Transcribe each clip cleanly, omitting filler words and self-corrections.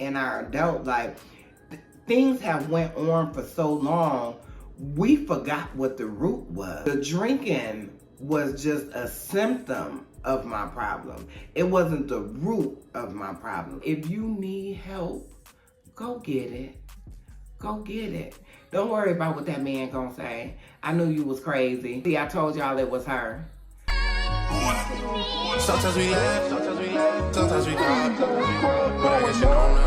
in our adult life, things have went on for so long, we forgot what the root was. The drinking was just a symptom of my problem. It wasn't the root of my problem. If you need help, go get it. Go get it. Don't worry about what that man gonna say. I knew you was crazy. See, I told y'all it was her. Sometimes we laugh, sometimes we cry, but I guess you don't know.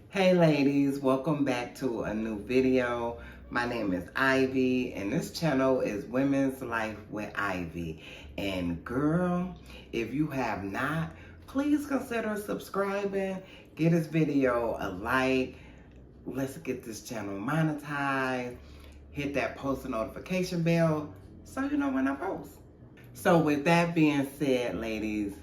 Hey ladies, welcome back to a new video. My name is Ivy and this channel is Women's Life with Ivy. And girl, if you have not, please consider subscribing. Give this video a like. Let's get this channel monetized. Hit that post notification bell so you know when I post. So with that being said, ladies,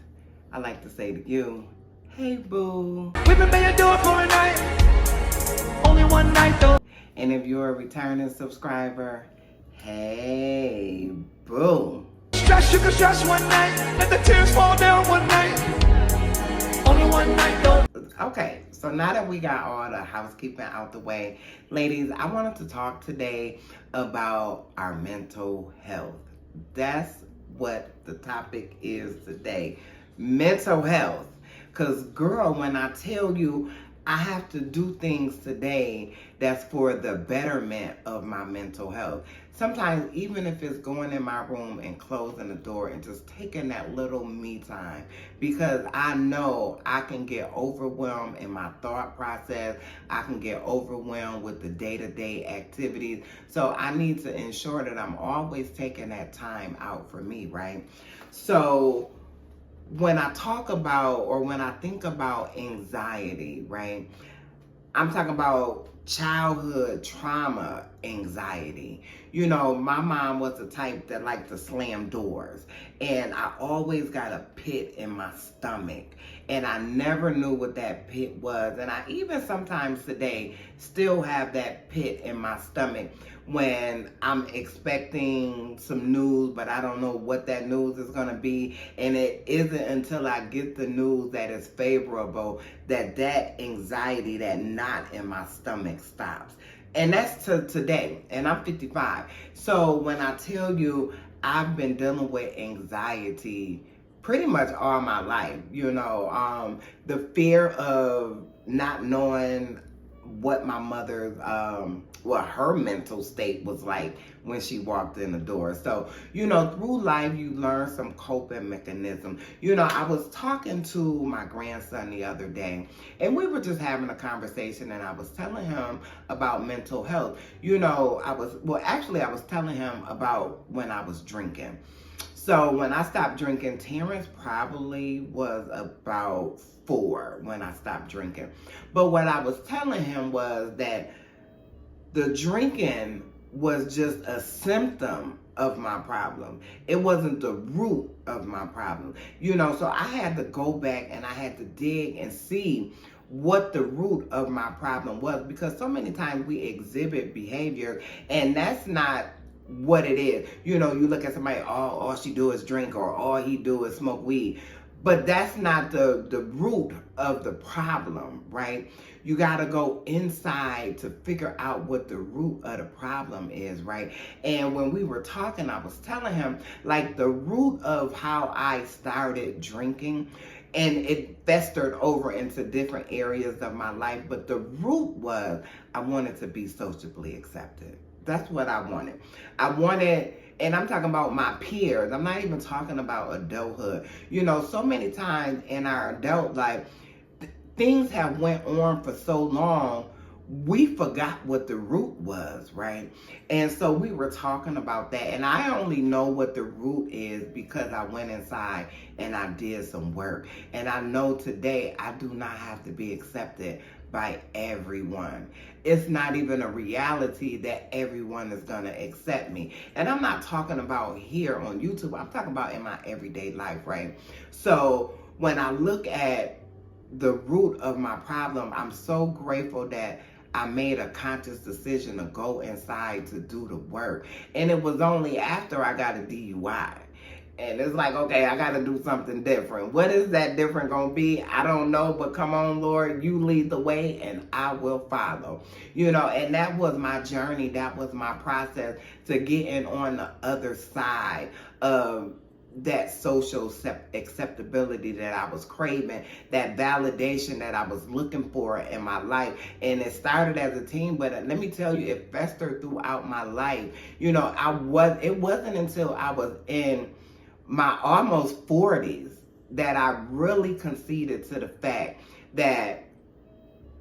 I like to say to you, hey boo. Women may do it for a night, only one night though. And if you're a returning subscriber, hey boo. Stress, you can stress one night, let the tears fall down one night, only one night though. Okay, so now that we got all the housekeeping out the way, ladies, I wanted to talk today about our mental health. That's what the topic is today, mental health. Because girl, when I tell you I have to do things today that's for the betterment of my mental health. Sometimes even if it's going in my room and closing the door and just taking that little me time, because I know I can get overwhelmed in my thought process. I can get overwhelmed with the day-to-day activities. So I need to ensure that I'm always taking that time out for me, right? So when I talk about, or when I think about anxiety, right, I'm talking about childhood trauma anxiety. You know, my mom was the type that liked to slam doors, and I always got a pit in my stomach, and I never knew what that pit was. And I even sometimes today still have that pit in my stomach when I'm expecting some news, but I don't know what that news is going to be. And it isn't until I get the news that is favorable that anxiety, that knot in my stomach stops. And that's to today, and I'm 55. So when I tell you I've been dealing with anxiety pretty much all my life, you know, the fear of not knowing what my mother's, what her mental state was like when she walked in the door. So, you know, through life, you learn some coping mechanism. You know, I was talking to my grandson the other day, and we were just having a conversation, and I was telling him about mental health. You know, I was telling him about when I was drinking. So when I stopped drinking, Terrence probably was about 4 when I stopped drinking. But what I was telling him was that the drinking was just a symptom of my problem. It wasn't the root of my problem. You know, so I had to go back and I had to dig and see what the root of my problem was, because so many times we exhibit behavior and that's not what it is. You know, you look at somebody, all she do is drink, or all he do is smoke weed. But that's not the root of the problem, right? You got to go inside to figure out what the root of the problem is, right? And when we were talking, I was telling him, like, the root of how I started drinking, and it festered over into different areas of my life. But the root was I wanted to be socially accepted. That's what I wanted. And I'm talking about my peers. I'm not even talking about adulthood. You know, so many times in our adult life, things have went on for so long, we forgot what the root was, right? And so we were talking about that. And I only know what the root is because I went inside and I did some work. And I know today I do not have to be accepted by everyone. It's not even a reality that everyone is going to accept me. And I'm not talking about here on YouTube. I'm talking about in my everyday life, right? So when I look at the root of my problem, I'm so grateful that I made a conscious decision to go inside to do the work. And it was only after I got a DUI. And it's like, okay, I got to do something different. What is that different going to be? I don't know, but come on, Lord, you lead the way and I will follow. And that was my journey. That was my process to getting on the other side of that social acceptability that I was craving, that validation that I was looking for in my life. And it started as a teen, but let me tell you, it festered throughout my life. It wasn't until I was in my almost 40s that I really conceded to the fact that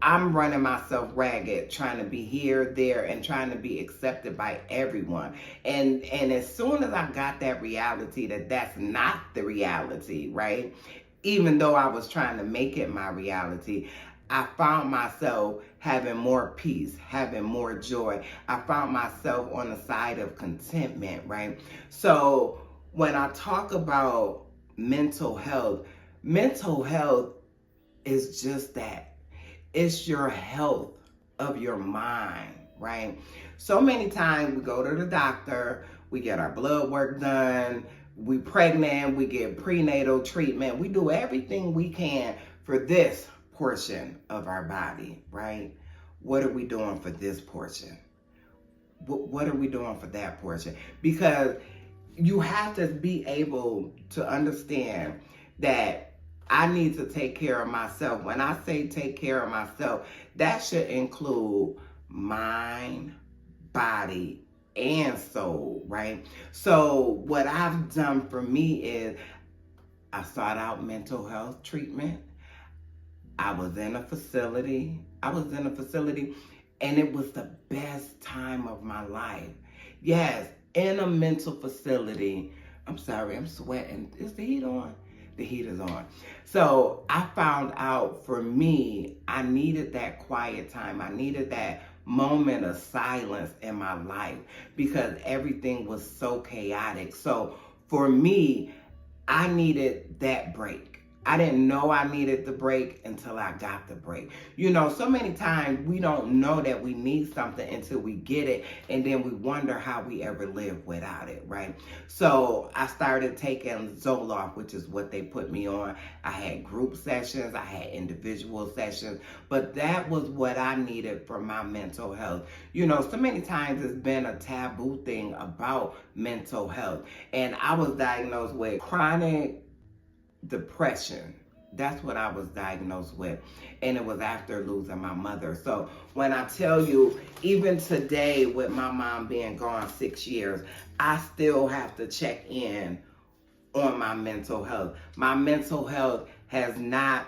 I'm running myself ragged, trying to be here, there, and trying to be accepted by everyone. And as soon as I got that reality that that's not the reality, right? Even though I was trying to make it my reality, I found myself having more peace, having more joy. I found myself on the side of contentment, right? So when I talk about mental health is just that. It's your health of your mind, right? So many times we go to the doctor, we get our blood work done, we pregnant, we get prenatal treatment, we do everything we can for this portion of our body, right? What are we doing for this portion? What are we doing for that portion? Because you have to be able to understand that I need to take care of myself. When I say take care of myself, that should include mind, body, and soul, right? So what I've done for me is I sought out mental health treatment. I was in a facility, and it was the best time of my life. Yes, in a mental facility. I'm sorry, I'm sweating. Is the heat on? The heat is on. So I found out for me, I needed that quiet time. I needed that moment of silence in my life because everything was so chaotic. So for me, I needed that break. I didn't know I needed the break until I got the break. So many times we don't know that we need something until we get it, and then we wonder how we ever live without it, right? So I started taking Zoloft, which is what they put me on. I had group sessions, I had individual sessions, but that was what I needed for my mental health. So many times it's been a taboo thing about mental health, and I was diagnosed with chronic depression. That's what I was diagnosed with. And it was after losing my mother. So when I tell you, even today with my mom being gone 6 years, I still have to check in on my mental health. My mental health has not,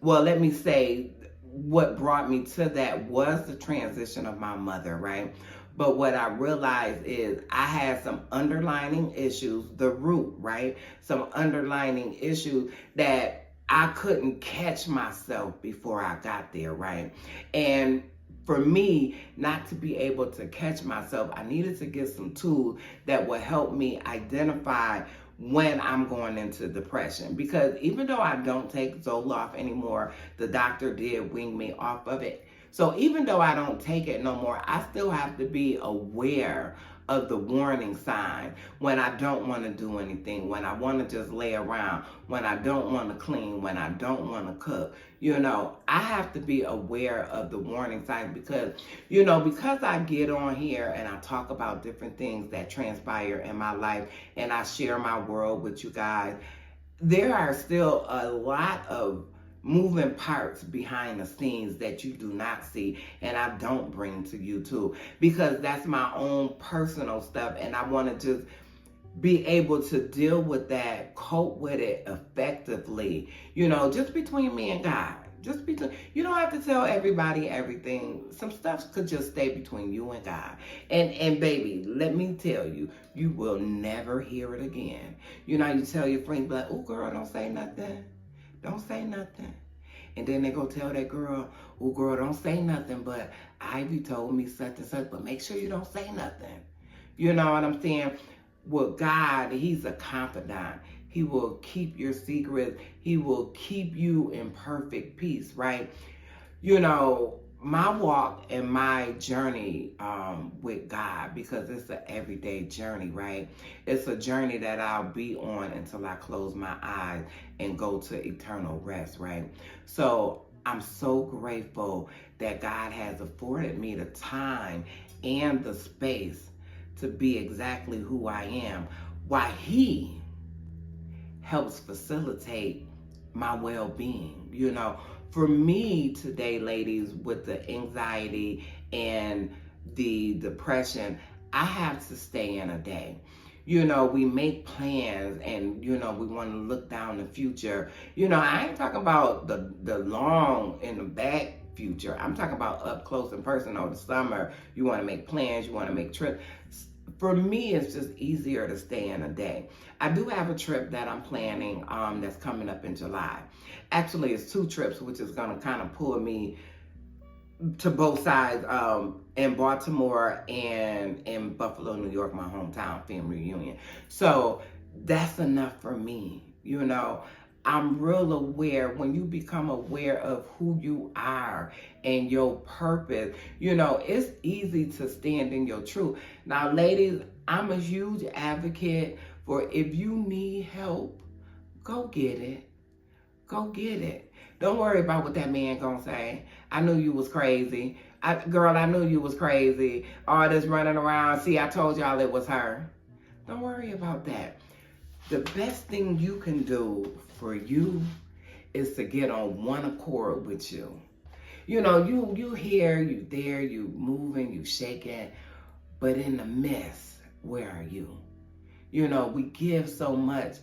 well, let me say, what brought me to that was the transition of my mother, right? But what I realized is I had some underlying issues, the root, right? Some underlying issues that I couldn't catch myself before I got there, right? And for me, not to be able to catch myself, I needed to get some tools that would help me identify when I'm going into depression. Because even though I don't take Zoloft anymore, the doctor did wean me off of it. So even though I don't take it no more, I still have to be aware of the warning sign when I don't want to do anything, when I want to just lay around, when I don't want to clean, when I don't want to cook. I have to be aware of the warning signs because I get on here and I talk about different things that transpire in my life and I share my world with you guys. There are still a lot of moving parts behind the scenes that you do not see and I don't bring to YouTube because that's my own personal stuff and I want to just be able to deal with that, cope with it effectively, just between me and God. You don't have to tell everybody everything. Some stuff could just stay between you and God. And baby, let me tell you, you will never hear it again. You tell your friends, like, oh girl, don't say nothing. Don't say nothing. And then they go tell that girl, oh girl, don't say nothing, but Ivy told me such and such, but make sure you don't say nothing. You know what I'm saying? With God, he's a confidant. He will keep your secrets. He will keep you in perfect peace, right? my walk and my journey with God, because it's an everyday journey, right? It's a journey that I'll be on until I close my eyes and go to eternal rest, right? So I'm so grateful that God has afforded me the time and the space to be exactly who I am, while He helps facilitate my well-being. For me today, ladies, with the anxiety and the depression, I have to stay in a day. We make plans and, we want to look down the future. I ain't talking about the long in the back future. I'm talking about up close and personal. The summer, you want to make plans, you want to make trips. For me, it's just easier to stay in a day. I do have a trip that I'm planning that's coming up in July. Actually, it's 2 trips, which is going to kind of pull me to both sides, in Baltimore and in Buffalo, New York, my hometown, family reunion. So that's enough for me. I'm real aware. When you become aware of who you are and your purpose, it's easy to stand in your truth. Now, ladies, I'm a huge advocate for, if you need help, go get it. Go get it. Don't worry about what that man gonna say. I knew you was crazy. Girl, I knew you was crazy. All this running around. See, I told y'all it was her. Don't worry about that. The best thing you can do for you is to get on one accord with you. You here, you there, you moving, you shaking, but in the midst, where are you? We give so much.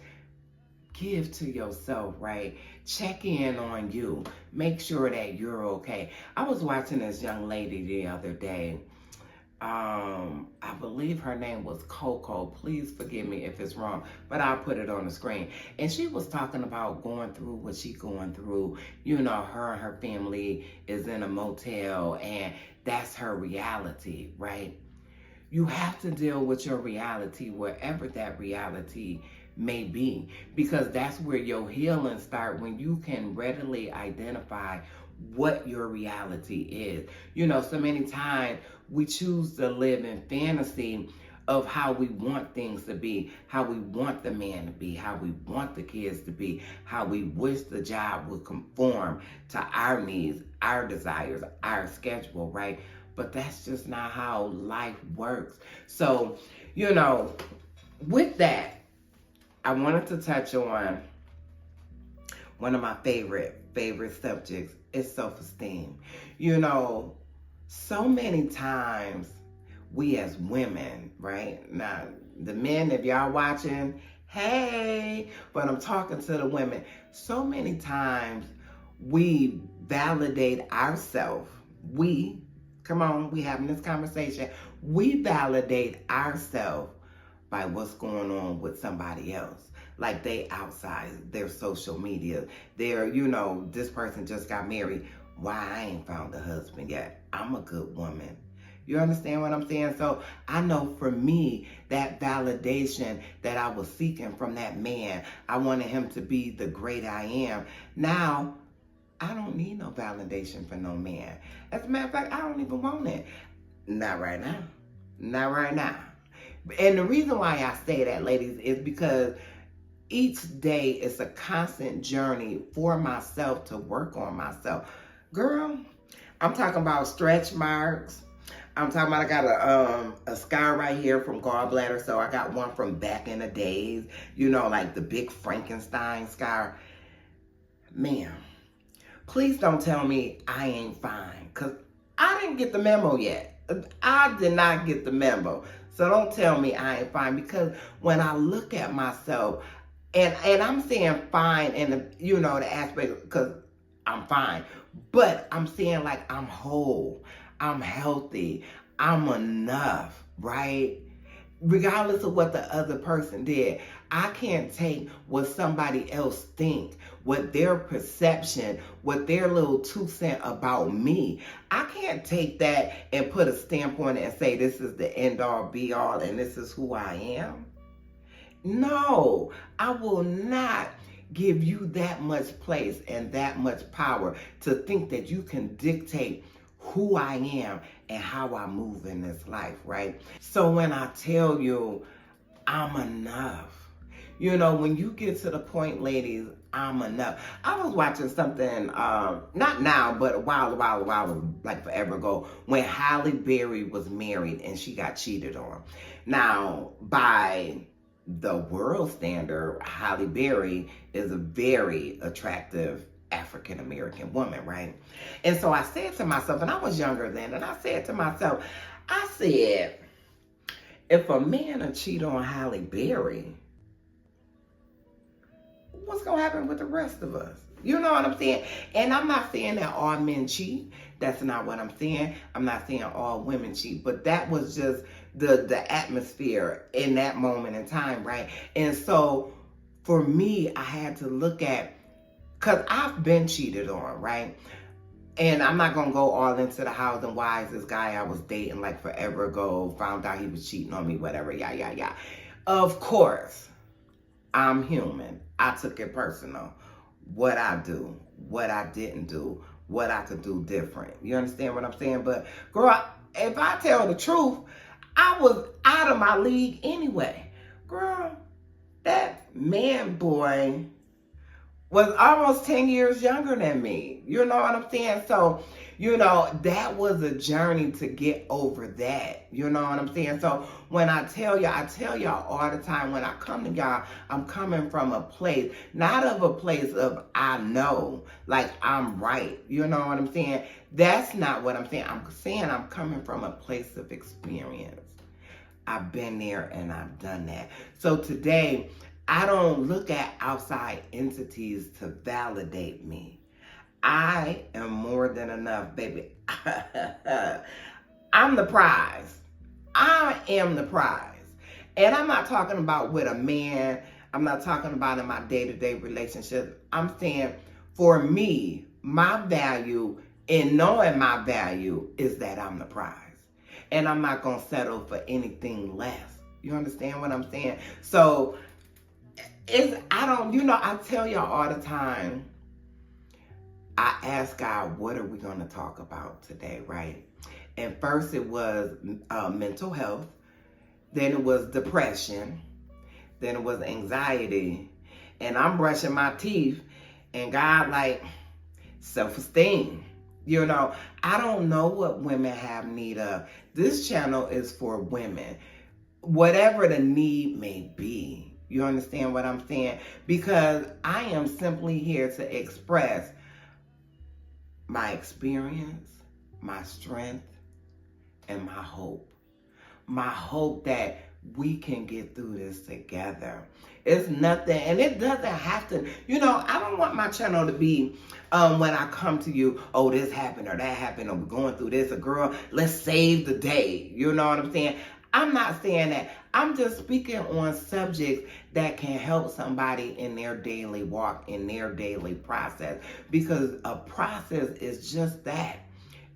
Give to yourself, right? Check in on you. Make sure that you're okay. I was watching this young lady the other day. I believe her name was Coco. Please forgive me if it's wrong, but I'll put it on the screen. And she was talking about going through what she's going through. Her and her family is in a motel, and that's her reality, right? You have to deal with your reality, wherever that reality may be, because that's where your healing starts, when you can readily identify what your reality is. So many times we choose to live in fantasy of how we want things to be, how we want the man to be, how we want the kids to be, how we wish the job would conform to our needs, our desires, our schedule, right? But that's just not how life works. So, with that, I wanted to touch on one of my favorite subjects is self-esteem. So many times we as women, right? Now, the men, if y'all watching, hey, but I'm talking to the women. So many times we validate ourselves. We having this conversation. We validate ourselves by what's going on with somebody else. Like they outside their social media. They're, this person just got married. Why I ain't found a husband yet? I'm a good woman. You understand what I'm saying? So I know for me, that validation that I was seeking from that man, I wanted him to be the great I am. Now, I don't need no validation for no man. As a matter of fact, I don't even want it. Not right now. Not right now. And the reason why I say that, ladies, is because each day is a constant journey for myself to work on myself. Girl, I'm talking about stretch marks. I'm talking about, I got a scar right here from gallbladder. So I got one from back in the days, like the big Frankenstein scar. Ma'am, please don't tell me I ain't fine, because I didn't get the memo yet. I did not get the memo. So don't tell me I ain't fine, because when I look at myself, and I'm saying fine in the aspect, because I'm fine, but I'm saying like I'm whole, I'm healthy, I'm enough, right? Regardless of what the other person did. I can't take what somebody else think, what their perception, what their little 2 cents about me. I can't take that and put a stamp on it and say this is the end all be all and this is who I am. No, I will not give you that much place and that much power to think that you can dictate who I am and how I move in this life, right? So when I tell you I'm enough, you know, when you get to the point, ladies, I'm enough. I was watching something, not now, but a while, like forever ago, when Halle Berry was married and she got cheated on. Now, by the world standard, Halle Berry is a very attractive African American woman, right? And so I said to myself, and I was younger then, and I said to myself, I said, if a man will cheat on Halle Berry, what's going to happen with the rest of us? You know what I'm saying? And I'm not saying that all men cheat. That's not what I'm saying. I'm not saying all women cheat. But that was just the atmosphere in that moment in time, right? And so for me, I had to look at, because I've been cheated on, right? And I'm not going to go all into the hows and whys. This guy I was dating like forever ago, found out he was cheating on me, whatever, yeah. Of course, I'm human. I took it personal. What I do, what I didn't do, what I could do different. You understand what I'm saying? But girl, if I tell the truth, I was out of my league anyway. Girl, that man boy was almost 10 years younger than me. You know what I'm saying? So, you know, that was a journey to get over that. You know what I'm saying? So when I tell y'all all the time, when I come to y'all, I'm coming from a place, not of a place of I know, like I'm right. You know what I'm saying? That's not what I'm saying. I'm saying I'm coming from a place of experience. I've been there and I've done that. So today, I don't look at outside entities to validate me. I am more than enough, baby. I'm the prize. I am the prize. And I'm not talking about with a man. I'm not talking about in my day-to-day relationship. I'm saying for me, my value in knowing my value is that I'm the prize. And I'm not going to settle for anything less. You understand what I'm saying? So, I tell y'all all the time, I ask God, what are we going to talk about today, right? And first it was mental health. Then it was depression. Then it was anxiety. And I'm brushing my teeth. And God, like, self-esteem. You know, I don't know what women have need of. This channel is for women. Whatever the need may be. You understand what I'm saying? Because I am simply here to express my experience, my strength, and my hope. My hope that we can get through this together. It's nothing, and it doesn't have to, I don't want my channel to be, when I come to you, oh, this happened or that happened, or we're going through this, or girl, let's save the day. You know what I'm saying? I'm not saying that. I'm just speaking on subjects that can help somebody in their daily walk, in their daily process. Because a process is just that.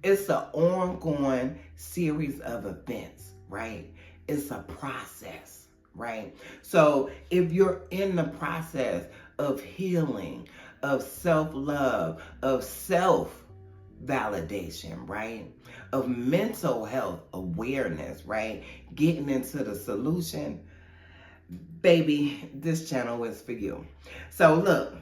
It's an ongoing series of events, right? It's a process, right? So if you're in the process of healing, of self-love, of self-validation, right? Of mental health awareness, right? Getting into the solution, baby, this channel is for you. So look,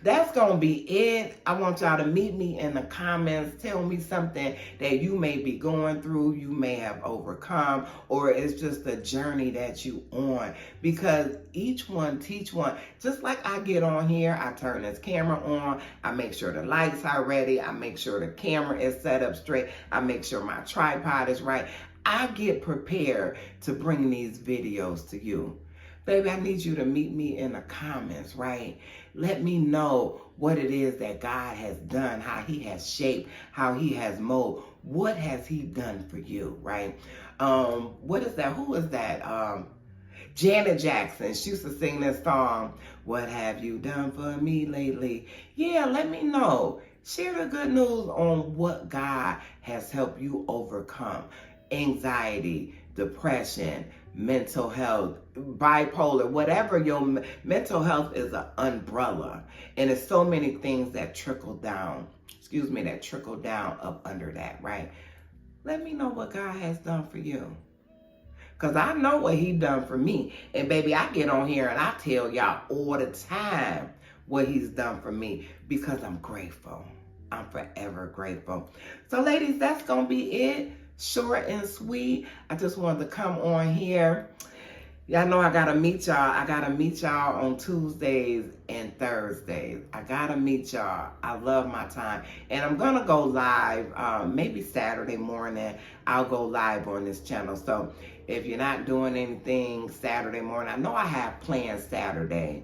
that's going to be it. I want y'all to meet me in the comments. Tell me something that you may be going through, you may have overcome, or it's just a journey that you on. Because each one teach one. Just like I get on here, I turn this camera on, I make sure the lights are ready, I make sure the camera is set up straight, I make sure my tripod is right. I get prepared to bring these videos to you. Baby, I need you to meet me in the comments, right? Let me know what it is that God has done, how he has shaped, how he has molded. What has he done for you, right? What is that? Who is that? Janet Jackson. She used to sing this song, what have you done for me lately? Yeah, let me know. Share the good news on what God has helped you overcome. Anxiety, depression, mental health, bipolar, whatever your mental health is an umbrella. And there's so many things that trickle down that trickle down up under that, right? Let me know what God has done for you. Because I know what he done for me. And baby, I get on here and I tell y'all all the time what he's done for me because I'm grateful. I'm forever grateful. So ladies, that's going to be it. Short and sweet. I just wanted to come on here. Y'all know I got to meet y'all. I got to meet y'all on Tuesdays and Thursdays. I got to meet y'all. I love my time. And I'm going to go live maybe Saturday morning. I'll go live on this channel. So if you're not doing anything Saturday morning, I know I have plans Saturday.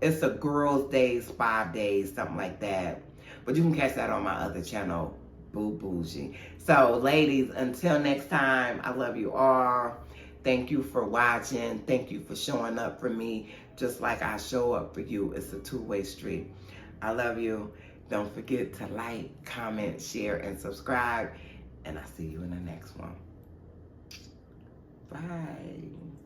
It's a girls' days, 5 days, something like that. But you can catch that on my other channel, Boo Bougie. So ladies, until next time, I love you all. Thank you for watching. Thank you for showing up for me just like I show up for you. It's a two-way street. I love you. Don't forget to like, comment, share, and subscribe. And I'll see you in the next one. Bye.